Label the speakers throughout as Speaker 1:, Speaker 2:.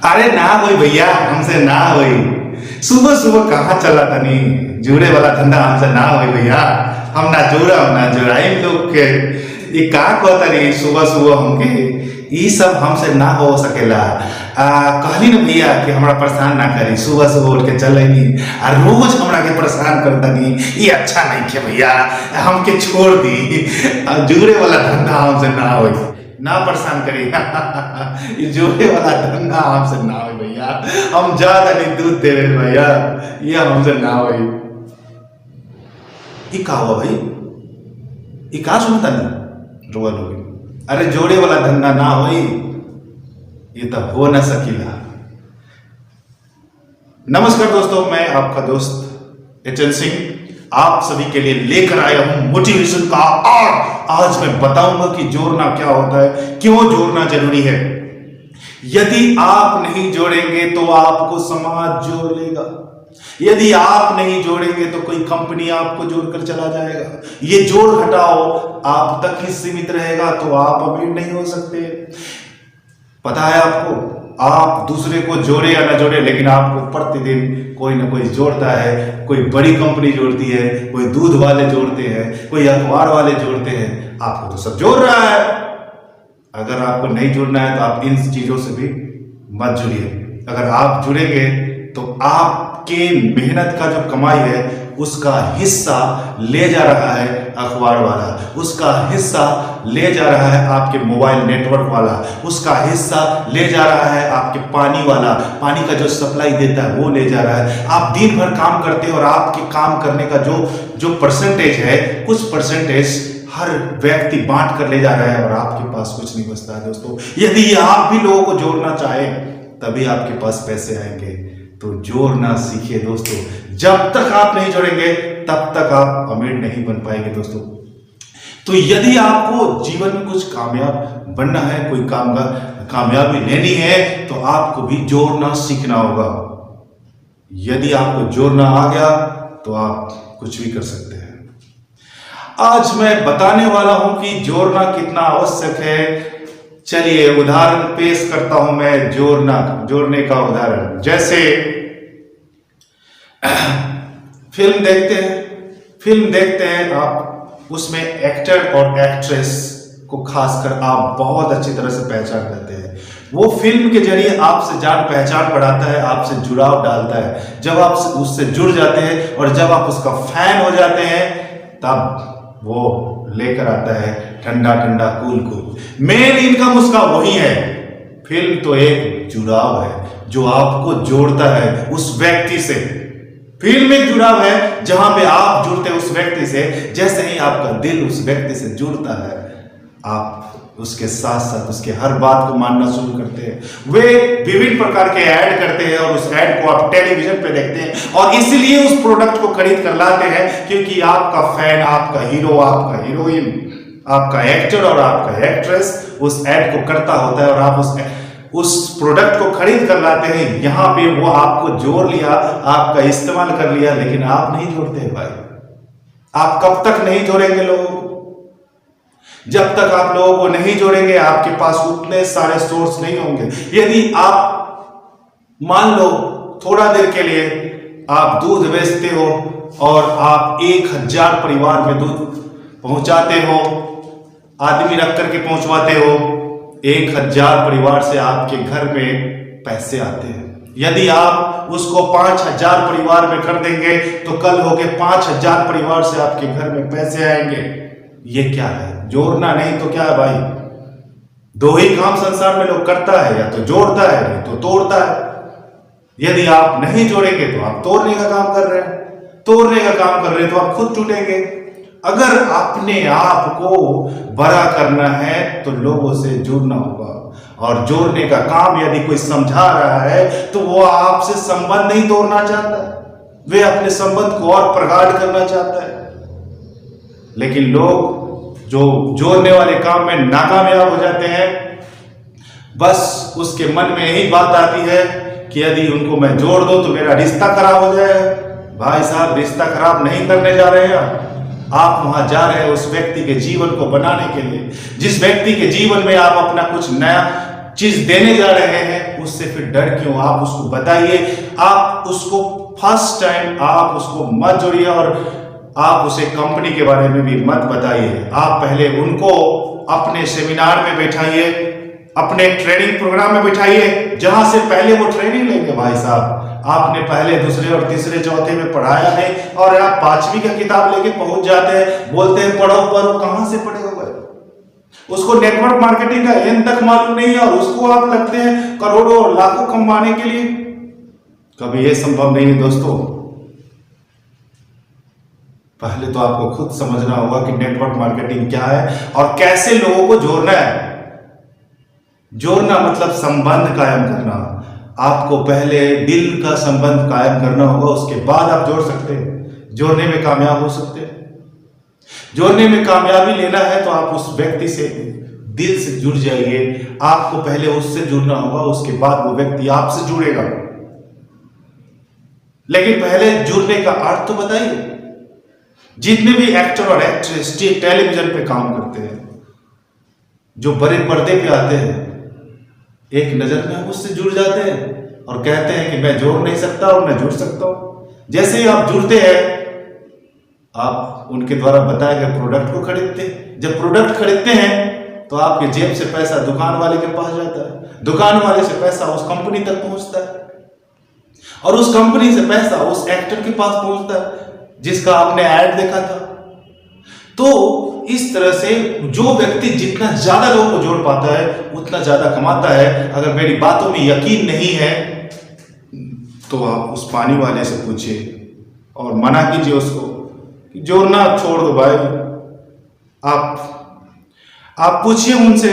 Speaker 1: अरे ना होई भैया, हमसे ना होई। सुबह सुबह कहाँ चला तनी, जुड़े वाला धंधा हमसे ना होई भैया। हम ना जुड़ा ना जुड़ाई लोग के। ये का कहता नहीं सुबह सुबह हमके ई सब हमसे ना हो सकेला। कहली ना भैया कि हमरा परेशान ना करी, सुबह सुबह उठ के चले नहीं और रोज हमरा के परेशान करता नहीं, ये अच्छा नहीं के भैया। हमके छोड़ दी, जुड़े वाला धंधा हमसे ना होई, ना परेशान करी। ये जोड़े वाला धंधा हमसे ना हो भैया। हम ज्यादा नहीं दूध दे रहे भैया, ये हमसे ना हो। ये का हुआ भाई, ये का सुनता नहीं रोल हो गई। अरे जोड़े वाला धंधा ना हो, ये तो हो ना सकीला। नमस्कार दोस्तों, मैं आपका दोस्त एचएन सिंह आप सभी के लिए लेकर आया हूं मोटिवेशन का। और आज मैं बताऊंगा कि जोड़ना क्या होता है, क्यों जोड़ना जरूरी है। यदि आप नहीं जोड़ेंगे तो आपको समाज जोड़ लेगा। यदि आप नहीं जोड़ेंगे तो कोई कंपनी आपको जोड़कर चला जाएगा। ये जोड़ घटाओ आप तक ही सीमित रहेगा, तो आप अमीर नहीं हो सकते। पता है आपको, आप दूसरे को जोड़े या ना जोड़े, लेकिन आपको प्रतिदिन कोई ना कोई जोड़ता है। कोई बड़ी कंपनी जोड़ती है, कोई दूध वाले जोड़ते हैं, कोई अखबार वाले जोड़ते हैं। आपको तो सब जोड़ रहा है। अगर आपको नहीं जुड़ना है तो आप इन चीजों से भी मत जुड़िए। अगर आप जुड़ेंगे तो आपके मेहनत का जो कमाई है उसका हिस्सा ले जा रहा है अखबार वाला, उसका हिस्सा ले जा रहा है आपके मोबाइल नेटवर्क वाला, उसका हिस्सा ले जा रहा है आपके पानी वाला, पानी का जो सप्लाई देता है वो ले जा रहा है। आप दिन भर काम करते हैं और आपके काम करने का जो परसेंटेज है, कुछ परसेंटेज हर व्यक्ति बांट कर ले जा रहा है और आपके पास कुछ नहीं बचता है। दोस्तों, यदि आप भी लोगों को जोड़ना चाहें तभी आपके पास पैसे आएंगे। तो जोड़ना सीखिए दोस्तों। जब तक आप नहीं जोड़ेंगे तब तक आप अमीर नहीं बन पाएंगे दोस्तों। तो यदि आपको जीवन में कुछ कामयाब बनना है, कोई कामयाबी लेनी है, तो आपको भी जोड़ना सीखना होगा। यदि आपको जोड़ना आ गया तो आप कुछ भी कर सकते हैं। आज मैं बताने वाला हूं कि जोड़ना कितना आवश्यक है। चलिए उदाहरण पेश करता हूं मैं जोड़ने का उदाहरण। जैसे फिल्म देखते हैं आप, उसमें एक्टर और एक्ट्रेस को खासकर आप बहुत अच्छी तरह से पहचान लेते हैं। वो फिल्म के जरिए आपसे जान पहचान बढ़ाता है, आपसे जुड़ाव डालता है। जब आप उससे जुड़ जाते हैं और जब आप उसका फैन हो जाते हैं, तब वो लेकर आता है ठंडा ठंडा कूल। मेन इनकम उसका वही है। फिल्म तो एक जुड़ाव है जो आपको जोड़ता है उस व्यक्ति से। फिल्म एक जुड़ाव है जहां पे आप जुड़ते हैं उस व्यक्ति से। जैसे ही आपका दिल उस व्यक्ति से जुड़ता है, आप उसके साथ साथ उसके हर बात को मानना शुरू करते हैं। वे विभिन्न प्रकार के ऐड करते हैं और उस ऐड को आप टेलीविजन पे देखते हैं और इसलिए उस प्रोडक्ट को खरीद कर लाते हैं, क्योंकि आपका फैन, आपका हीरो, आपका हीरोइन, आपका एक्टर और आपका एक्ट्रेस उस ऐड को करता होता है और आप उस प्रोडक्ट को खरीद कर लाते हैं। यहां पे वो आपको जोड़ लिया, आपका इस्तेमाल कर लिया, लेकिन आप नहीं जोड़ते हैं भाई। आप कब तक नहीं जोड़ेंगे लोगों को? जब तक आप लोगों को नहीं जोड़ेंगे, आपके पास उतने सारे सोर्स नहीं होंगे। यदि आप मान लो थोड़ा देर के लिए आप दूध बेचते हो और आप 1000 परिवार में दूध पहुंचाते हो, आदमी रख करके पहुंचवाते हो, 1000 परिवार से आपके घर में पैसे आते हैं। यदि आप उसको 5000 परिवार में कर देंगे तो कल होके 5000 परिवार से आपके घर में पैसे आएंगे। ये क्या है? जोड़ना नहीं तो क्या है भाई? दो ही काम संसार में लोग करता है, या तो जोड़ता है नहीं तो तोड़ता है। यदि आप नहीं जोड़ेंगे तो आप तोड़ने का काम कर रहे हैं, तोड़ने का काम कर रहे हैं तो आप खुद टूटेंगे। अगर अपने आप को बड़ा करना है तो लोगों से जुड़ना होगा, और जोड़ने का काम यदि कोई समझा रहा है तो वो आपसे संबंध नहीं तोड़ना चाहता, वे अपने संबंध को और प्रगाढ़ करना चाहता है। लेकिन लोग जो जोड़ने वाले काम में नाकामयाब हो जाते हैं, बस उसके मन में यही बात आती है कि यदि उनको मैं जोड़ दूं तो मेरा रिश्ता खराब हो जाएगा। भाई साहब, रिश्ता खराब नहीं करने जा रहे हैं आप वहां जा रहे हैं उस व्यक्ति के जीवन को बनाने के लिए, जिस व्यक्ति के जीवन में आप अपना कुछ नया चीज देने जा रहे हैं, उससे फिर डर क्यों? आप उसको बताइए, आप उसको फर्स्ट टाइम आप उसको मत जोड़िए और आप उसे कंपनी के बारे में भी मत बताइए। आप पहले उनको अपने सेमिनार में बैठाइए, अपने ट्रेनिंग प्रोग्राम में बैठाइए, जहां से पहले वो ट्रेनिंग लेंगे। भाई साहब, आपने पहले दूसरे और तीसरे चौथे में पढ़ाया नहीं और आप 5वीं का किताब लेके पहुंच जाते हैं, बोलते हैं पढ़ो पढ़ो। कहां से पढ़ेगा भाई? उसको नेटवर्क मार्केटिंग का एन तक मालूम नहीं है और उसको आप लगते हैं करोड़ों और लाखों कमाने के लिए। कभी यह संभव नहीं है दोस्तों। पहले तो आपको खुद समझना होगा कि नेटवर्क मार्केटिंग क्या है और कैसे लोगों को जोड़ना है। जोड़ना मतलब संबंध कायम करना। आपको पहले दिल का संबंध कायम करना होगा, उसके बाद आप जोड़ सकते हैं, जोड़ने में कामयाब हो सकते हैं। जोड़ने में कामयाबी लेना है तो आप उस व्यक्ति से दिल से जुड़ जाइए। आपको पहले उससे जुड़ना होगा, उसके बाद वो व्यक्ति आपसे जुड़ेगा। लेकिन पहले जुड़ने का अर्थ तो बताइए। जितने भी एक्टर और एक्ट्रेस टेलीविजन पे काम करते हैं, जो बड़े पर्दे पे आते हैं, एक नजर में हम उससे जुड़ जाते हैं और कहते हैं कि मैं जोड़ नहीं सकता और मैं जुड़ सकता हूं। जैसे ही आप जुड़ते हैं, आप उनके द्वारा बताए गए प्रोडक्ट को खरीदते हैं। जब प्रोडक्ट खरीदते हैं तो आपके जेब से पैसा दुकान वाले के पास जाता है, दुकान वाले से पैसा उस कंपनी तक पहुंचता है और उस कंपनी से पैसा उस एक्टर के पास पहुंचता है जिसका आपने ऐड देखा था। तो इस तरह से जो व्यक्ति जितना ज्यादा लोगों को जोड़ पाता है उतना ज्यादा कमाता है। अगर मेरी बातों में यकीन नहीं है तो आप उस पानी वाले से पूछिए और मना कीजिए उसको कि जोड़ना छोड़ दो भाई। आप पूछिए उनसे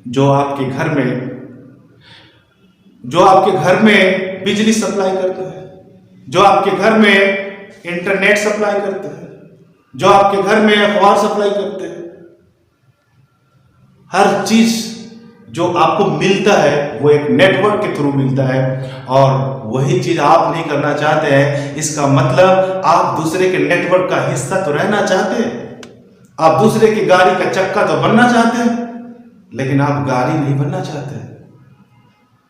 Speaker 1: जो आपके घर में बिजली सप्लाई करते हैं, जो आपके घर में इंटरनेट सप्लाई करते हैं, जो आपके घर में अखबार सप्लाई करते हैं। हर चीज जो आपको मिलता है वो एक नेटवर्क के थ्रू मिलता है और वही चीज आप नहीं करना चाहते हैं। इसका मतलब आप दूसरे के नेटवर्क का हिस्सा तो रहना चाहते हैं, आप दूसरे की गाड़ी का चक्का तो बनना चाहते हैं, लेकिन आप गाड़ी नहीं बनना चाहते।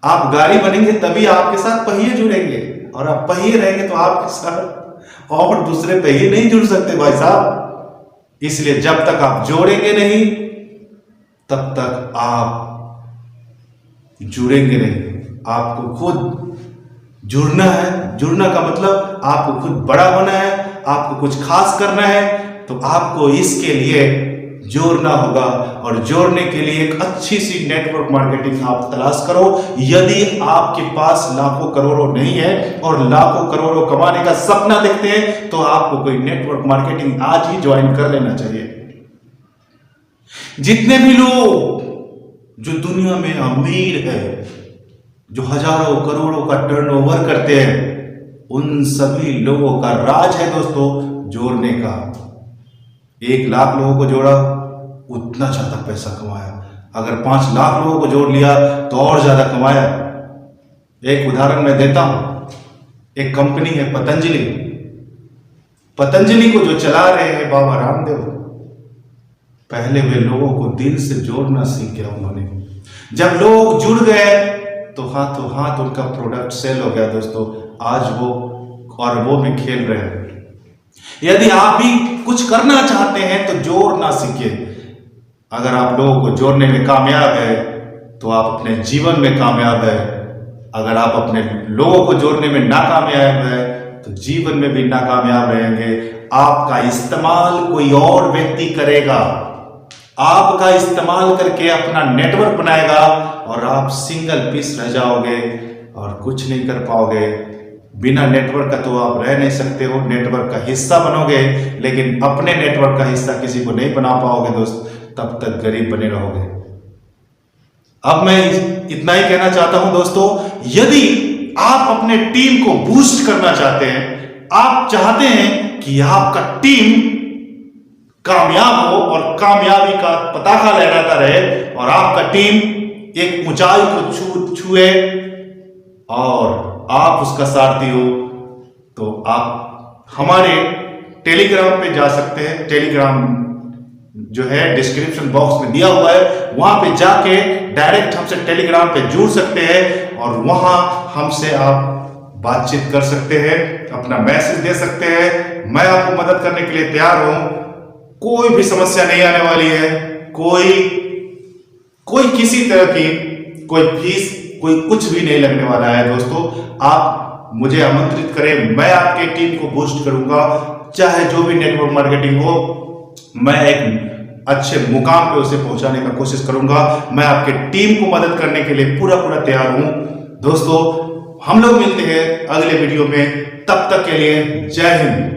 Speaker 1: आप गाड़ी बनेंगे तभी आपके साथ पहिए जुड़ेंगे और आप पहिए रहेंगे तो आपके साथ और दूसरे पहिए नहीं जुड़ सकते भाई साहब। इसलिए जब तक आप जोड़ेंगे नहीं तब तक आप जुड़ेंगे नहीं। आपको खुद जुड़ना है। जुड़ना का मतलब आपको खुद बड़ा होना है, आपको कुछ खास करना है, तो आपको इसके लिए जोड़ना होगा और जोड़ने के लिए एक अच्छी सी नेटवर्क मार्केटिंग आप तलाश करो। यदि आपके पास लाखों करोड़ों नहीं है और लाखों करोड़ों कमाने का सपना देखते हैं तो आपको कोई नेटवर्क मार्केटिंग आज ही ज्वाइन कर लेना चाहिए। जितने भी लोग जो दुनिया में अमीर है, जो हजारों करोड़ों का टर्नओवर करते हैं, उन सभी लोगों का राज है दोस्तों जोड़ने का। 1 लाख लोगों को जोड़ा, उतना ज्यादा पैसा कमाया। अगर 5 लाख लोगों को जोड़ लिया तो और ज्यादा कमाया। एक उदाहरण मैं देता हूं। एक कंपनी है पतंजलि। पतंजलि को जो चला रहे हैं बाबा रामदेव, पहले वे लोगों को दिल से जोड़ना सीख गया उन्होंने। जब लोग जुड़ गए तो हाथों हाथ उनका प्रोडक्ट सेल हो गया दोस्तों। आज वो अरबों में खेल रहे हैं। यदि आप भी कुछ करना चाहते हैं तो जोड़ना सीखिए। अगर आप लोगों को जोड़ने में कामयाब है तो आप अपने जीवन में कामयाब है। अगर आप अपने लोगों को जोड़ने में नाकामयाब है तो जीवन में भी नाकामयाब रहेंगे। आपका इस्तेमाल कोई और व्यक्ति करेगा, आपका इस्तेमाल करके अपना नेटवर्क बनाएगा और आप सिंगल पीस रह जाओगे और कुछ नहीं कर पाओगे। बिना नेटवर्क का तो आप रह नहीं सकते हो, नेटवर्क का हिस्सा बनोगे, लेकिन अपने नेटवर्क का हिस्सा किसी को नहीं बना पाओगे दोस्त, तब तक गरीब बने रहोगे। अब मैं इतना ही कहना चाहता हूं दोस्तों, यदि आप अपने टीम को बूस्ट करना चाहते हैं, आप चाहते हैं कि आपका टीम कामयाब हो और कामयाबी का पताका लहराता रहे और आपका टीम एक ऊंचाई को छुए और आप उसका सारथी हो, तो आप हमारे टेलीग्राम पे जा सकते हैं। टेलीग्राम जो है डिस्क्रिप्शन बॉक्स में दिया हुआ है, वहां पे जाके डायरेक्ट हमसे टेलीग्राम पे जुड़ सकते हैं और वहां हमसे आप बातचीत कर सकते हैं, अपना मैसेज दे सकते हैं। मैं आपको मदद करने के लिए तैयार हूं। कोई भी समस्या नहीं आने वाली है, कोई किसी तरह की कोई फीस कोई कुछ भी नहीं लगने वाला है दोस्तों। आप मुझे आमंत्रित करें, मैं आपके टीम को बूस्ट करूंगा। चाहे जो भी नेटवर्क मार्केटिंग हो, मैं एक अच्छे मुकाम पे उसे पहुंचाने का कोशिश करूंगा। मैं आपके टीम को मदद करने के लिए पूरा तैयार हूं दोस्तों। हम लोग मिलते हैं अगले वीडियो में, तब तक के लिए जय हिंद।